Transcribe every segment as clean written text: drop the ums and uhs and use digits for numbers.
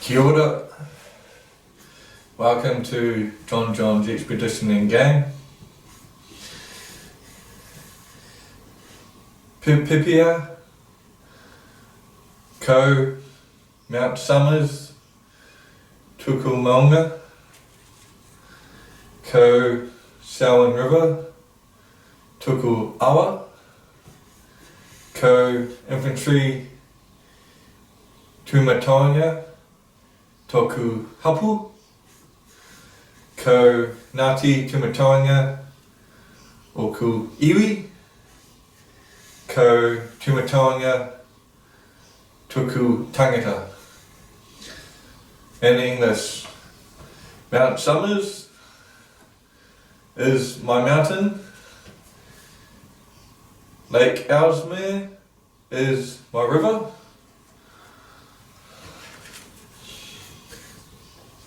Kia ora. Welcome to John John's Expedition and Game. Pipia, Ko, Mount Summers, Tukumonga, Ko, Selwyn River, Tuku Awa, Ko, Infantry, Tumatonia, Toku Hapu, Ko Ngāti Tumatonia, Oku Iwi, Ko Tumatonia, Tuku Tangata. In English, Mount Summers is my mountain, Lake Ellesmere is my river,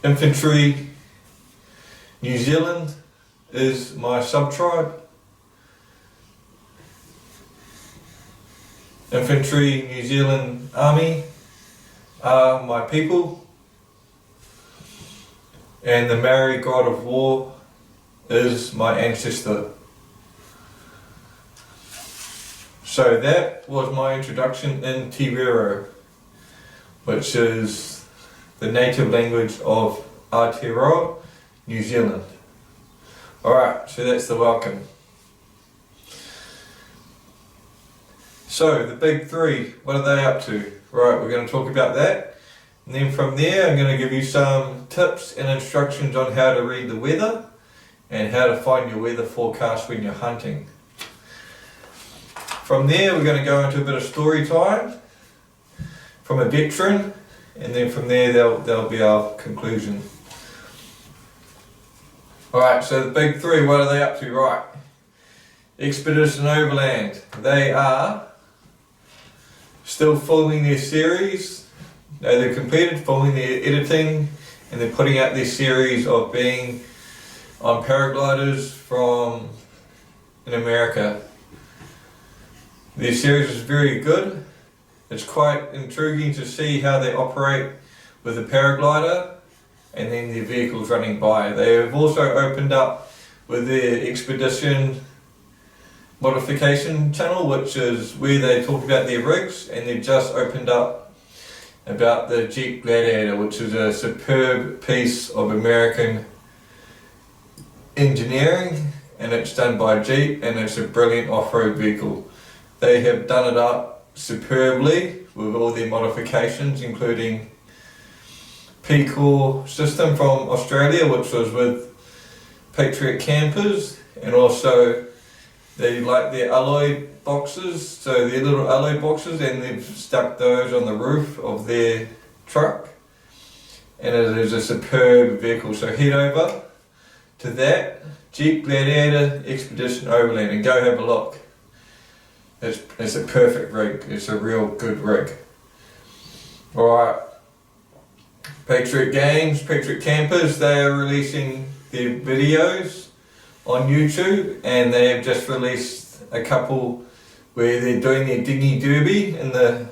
Infantry New Zealand is my sub-tribe, Infantry New Zealand Army are my people, and the Maori God of War is my ancestor. So that was my introduction in Te Reo, which is the native language of Aotearoa, New Zealand. Alright, so that's the welcome. So the big three, what are they up to? Right, we're going to talk about that. And then from there I'm going to give you some tips and instructions on how to read the weather and how to find your weather forecast when you're hunting. From there we're going to go into a bit of story time from a veteran, and then from there there'll be our conclusion. Alright, so the big three, what are they up to? Right, Expedition Overland, they are still filming their series. They've completed filming their editing, and they're putting out their series of being on paragliders from in America. Their series is very good. It's quite intriguing to see how they operate with a paraglider and then their vehicles running by. They have also opened up with their expedition modification channel, which is where they talk about their rigs, and they've just opened up about the Jeep Gladiator, which is a superb piece of American engineering, and it's done by Jeep, and it's a brilliant off-road vehicle. They have done it up superbly with all their modifications, including P-Core system from Australia, which was with Patriot campers, and also they like their alloy boxes, so their little alloy boxes, and they've stuck those on the roof of their truck, and it is a superb vehicle. So head over to that Jeep Gladiator Expedition Overland and go have a look. It's a perfect rig. It's a real good rig. Alright, Patriot Games, Patriot Campers, they are releasing their videos on YouTube, and they have just released a couple where they're doing their dinghy derby in the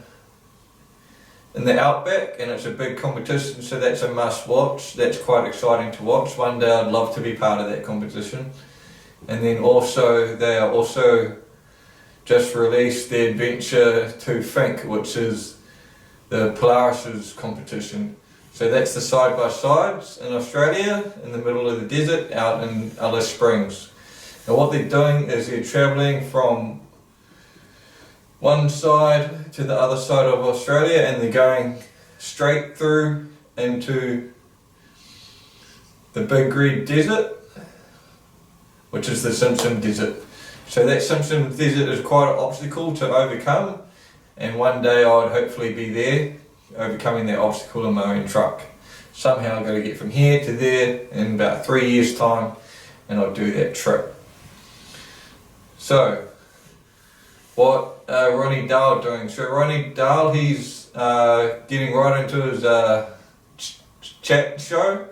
outback, and it's a big competition, so that's a must watch. That's quite exciting to watch. One day I'd love to be part of that competition. And then also they are also just released the Adventure to Fink, which is the Polaris's competition. So that's the side-by-sides in Australia, in the middle of the desert, out in Alice Springs. And what they're doing is they're travelling from one side to the other side of Australia, and they're going straight through into the Big Red Desert, which is the Simpson Desert. So that Simpson Desert is quite an obstacle to overcome, and one day I would hopefully be there overcoming that obstacle in my own truck. Somehow I've got to get from here to there in about 3 years time, and I'll do that trip. So what Ronnie Dahl doing? So Ronnie Dahl, he's getting right into his chat show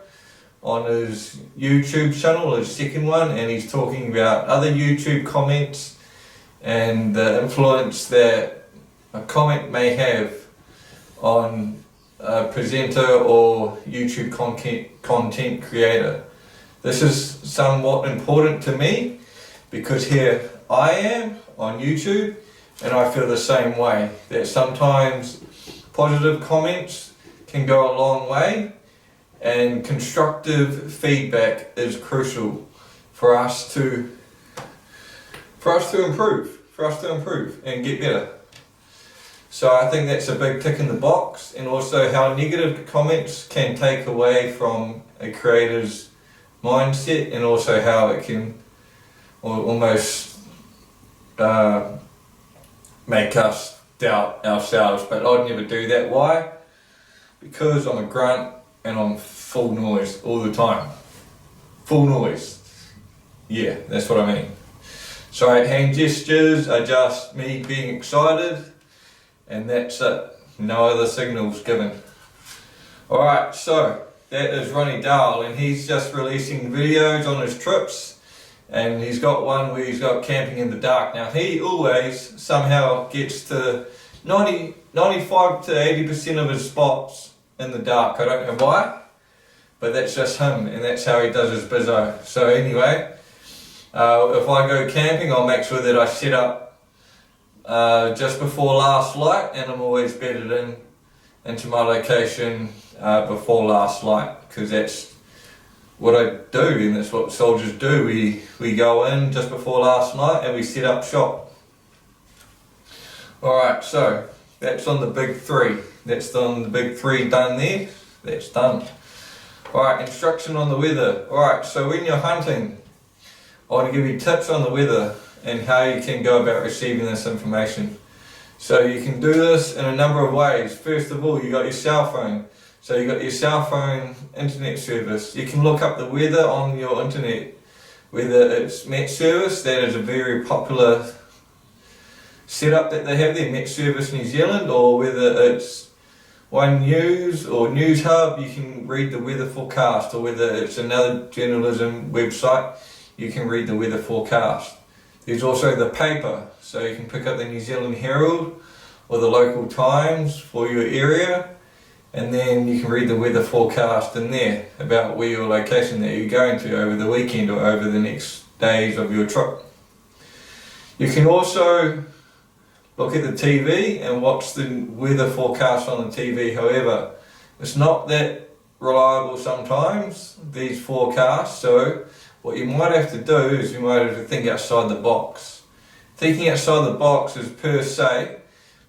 on his YouTube channel, his second one, and he's talking about other YouTube comments and the influence that a comment may have on presenter or YouTube content creator. This is somewhat important to me because here I am on YouTube and I feel the same way, that sometimes positive comments can go a long way and constructive feedback is crucial for us to improve and get better. So I think that's a big tick in the box, and also how negative comments can take away from a creator's mindset, and also how it can almost make us doubt ourselves. But I'd never do that. Why? Because I'm a grunt and I'm full noise all the time. Full noise. Yeah, that's what I mean. So hand gestures are just me being excited, and that's it. No other signals given. Alright, so that is Ronnie Dahl, and he's just releasing videos on his trips, and he's got one where he's got camping in the dark. Now he always somehow gets to 95 to 80% of his spots in the dark. I don't know why, but that's just him, and that's how he does his bizzo. So anyway, if I go camping, I'll make sure that I set up just before last light, and I'm always bedded into my location before last light, because that's what I do, and that's what soldiers do. We go in just before last night and we set up shop. Alright, so that's on the big three. That's on the big three done there. That's done. Alright, instruction on the weather. Alright, so when you're hunting, I want to give you tips on the weather and how you can go about receiving this information. So you can do this in a number of ways. First of all, you got your cell phone. So you got your cell phone internet service. You can look up the weather on your internet, whether it's Met Service, that is a very popular setup that they have there, Met Service New Zealand, or whether it's One News or News Hub, you can read the weather forecast, or whether it's another journalism website, you can read the weather forecast. There's also the paper, so you can pick up the New Zealand Herald or the local Times for your area, and then you can read the weather forecast in there about where your location that you're going to over the weekend or over the next days of your trip. You can also look at the TV and watch the weather forecast on the TV. However, it's not that reliable sometimes, these forecasts, so what you might have to do is you might have to think outside the box. Thinking outside the box is per se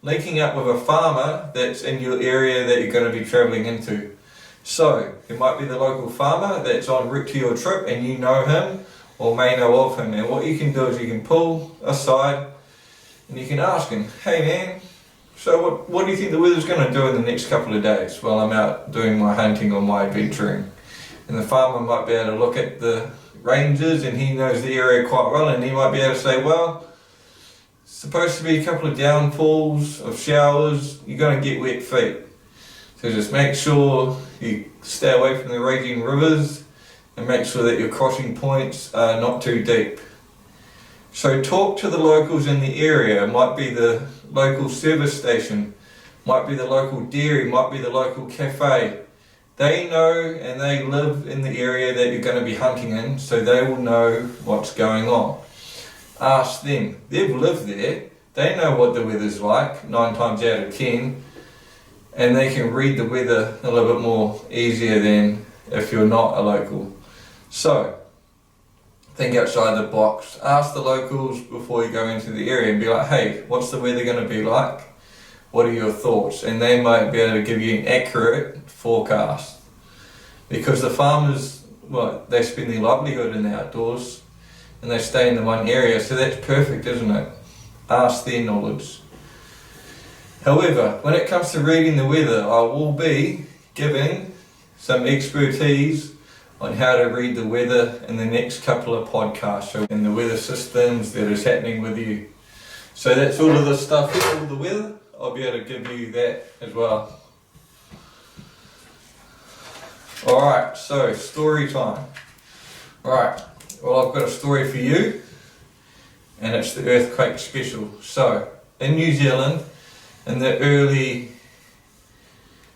linking up with a farmer that's in your area that you're going to be travelling into. So it might be the local farmer that's en route to your trip and you know him or may know of him, and what you can do is you can pull aside and you can ask him, hey man, so what do you think the weather's going to do in the next couple of days while I'm out doing my hunting or my adventuring? And the farmer might be able to look at the ranges, and he knows the area quite well, and he might be able to say, well, it's supposed to be a couple of downfalls of showers, you're going to get wet feet. So just make sure you stay away from the raging rivers and make sure that your crossing points are not too deep. So talk to the locals in the area. It might be the local service station, might be the local dairy, might be the local cafe. They know and they live in the area that you're going to be hunting in, so they will know what's going on. Ask them. They've lived there. They know what the weather's like 9 times out of 10, and they can read the weather a little bit more easier than if you're not a local. So think outside the box. Ask the locals before you go into the area and be like, hey, what's the weather going to be like? What are your thoughts? And they might be able to give you an accurate forecast, because the farmers, well, they spend their livelihood in the outdoors and they stay in the one area, so that's perfect, isn't it? Ask their knowledge. However, when it comes to reading the weather, I will be giving some expertise on how to read the weather in the next couple of podcasts, so in the weather systems that is happening with you. So that's all of the stuff here, all the weather. I'll be able to give you that as well. Alright, so story time. Alright, well, I've got a story for you, and it's the earthquake special. So in New Zealand, in the early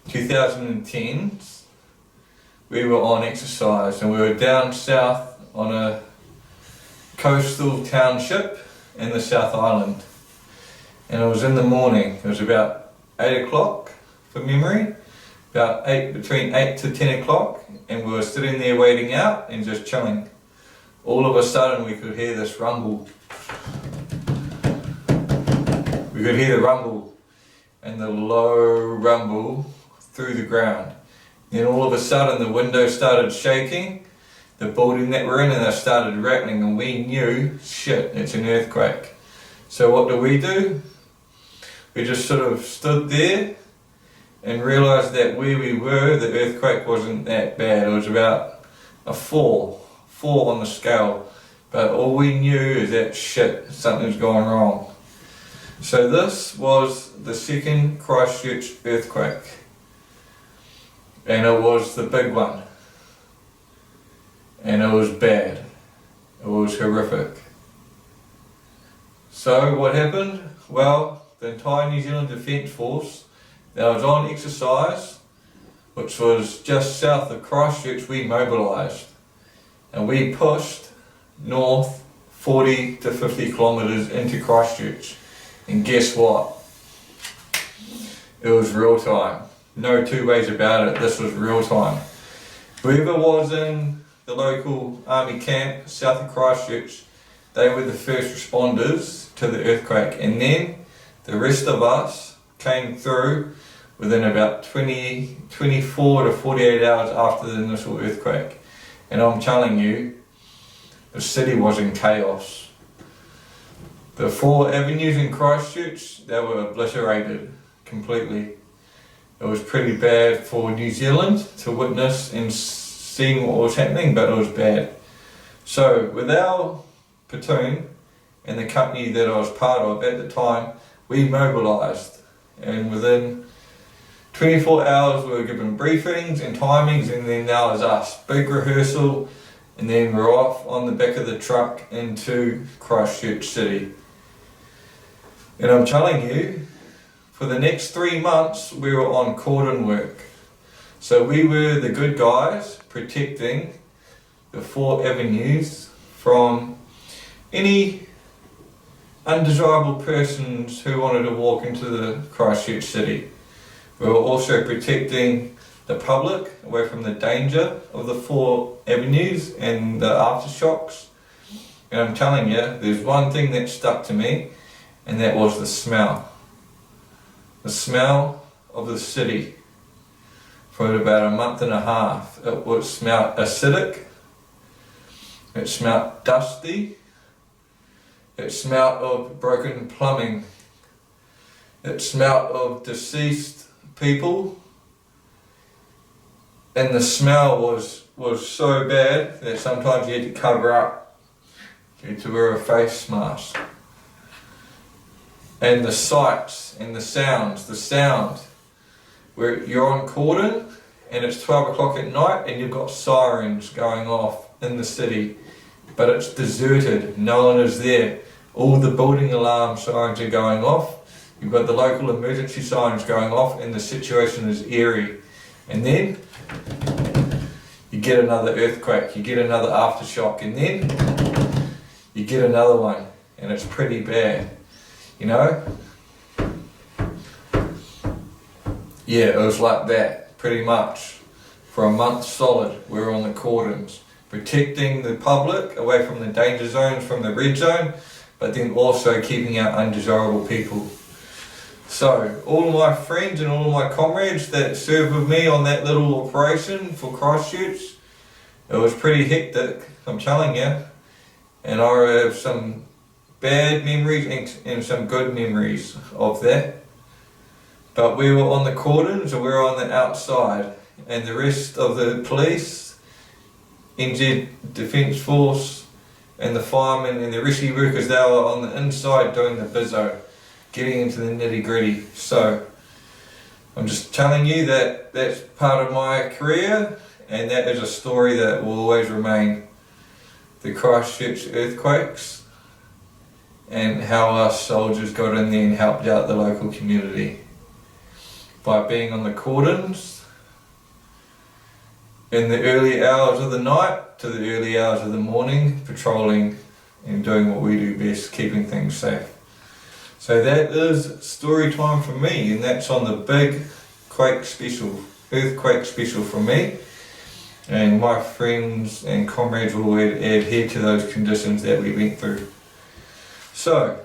2010, we were on exercise and we were down south on a coastal township in the South Island. And it was in the morning, it was about 8 o'clock from memory, between 8 to 10 o'clock, and we were sitting there waiting out and just chilling. All of a sudden we could hear this rumble. We could hear the rumble and the low rumble through the ground. Then all of a sudden the window started shaking, the building that we're in, and they started rattling, and we knew, shit, it's an earthquake. So what do? We just sort of stood there and realised that where we were, the earthquake wasn't that bad. It was about a 4 on the scale. But all we knew is that shit, something's gone wrong. So this was the second Christchurch earthquake. And it was the big one. And it was bad. It was horrific. So what happened? Well, the entire New Zealand Defence Force that was on exercise, which was just south of Christchurch, we mobilised. And we pushed north 40 to 50 kilometres into Christchurch. And guess what? It was real time. No two ways about it, this was real time. Whoever was in the local army camp south of Christchurch, they were the first responders to the earthquake, and then the rest of us came through within about 24 to 48 hours after the initial earthquake. And I'm telling you, the city was in chaos. The 4 avenues in Christchurch, they were obliterated completely. It was pretty bad for New Zealand to witness and seeing what was happening, but it was bad. So with our platoon and the company that I was part of at the time, we mobilised, and within 24 hours we were given briefings and timings, and then that was us, big rehearsal, and then we're off on the back of the truck into Christchurch City. And I'm telling you, for the next 3 months we were on cordon work. So we were the good guys protecting the 4 avenues from any undesirable persons who wanted to walk into the Christchurch City. We were also protecting the public away from the danger of the 4 avenues and the aftershocks. And I'm telling you, there's one thing that stuck to me, and that was the smell. The smell of the city. For about a month and a half, it would smell acidic, it smelled dusty, it smelled of broken plumbing, it smelled of deceased people, and the smell was so bad that sometimes you had to cover up, you had to wear a face mask. And the sights and the sounds, the sound, where you're on cordon and it's 12 o'clock at night and you've got sirens going off in the city, but it's deserted, no one is there. All the building alarm sirens are going off, you've got the local emergency sirens going off, and the situation is eerie. And then you get another earthquake, you get another aftershock, and then you get another one, and it's pretty bad, you know? Yeah, it was like that, pretty much. For a month solid, we were on the cordons, protecting the public away from the danger zones, from the red zone, but then also keeping out undesirable people. So, all of my friends and all of my comrades that served with me on that little operation for Christchurch, it was pretty hectic, I'm telling you. And I have some bad memories and some good memories of that. But we were on the cordons and we were on the outside, and the rest of the police, NZ Defence Force and the firemen and the rescue workers, they were on the inside doing the bizzo, getting into the nitty gritty. So I'm just telling you that that's part of my career, and that is a story that will always remain. The Christchurch earthquakes and how us soldiers got in there and helped out the local community. by being on the cordons in the early hours of the night to the early hours of the morning, patrolling and doing what we do best, keeping things safe. So that is story time for me, and that's on the big earthquake special for me. And my friends and comrades will adhere to those conditions that we went through. So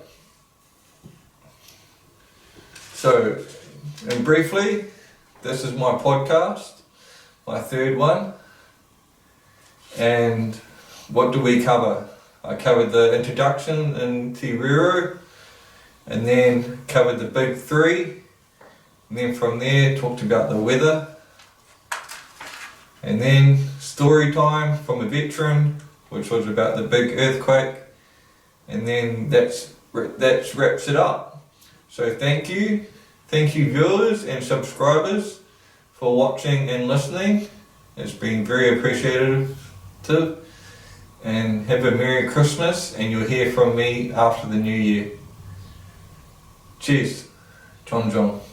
and briefly, this is my podcast, my third one. And what do we cover? I covered the introduction in Te Reo, and then covered the big three, and then from there talked about the weather, and then story time from a veteran, which was about the big earthquake, and then that wraps it up. So thank you viewers and subscribers for watching and listening. It's been very appreciative. And have a Merry Christmas, and you'll hear from me after the New Year. Cheers. John.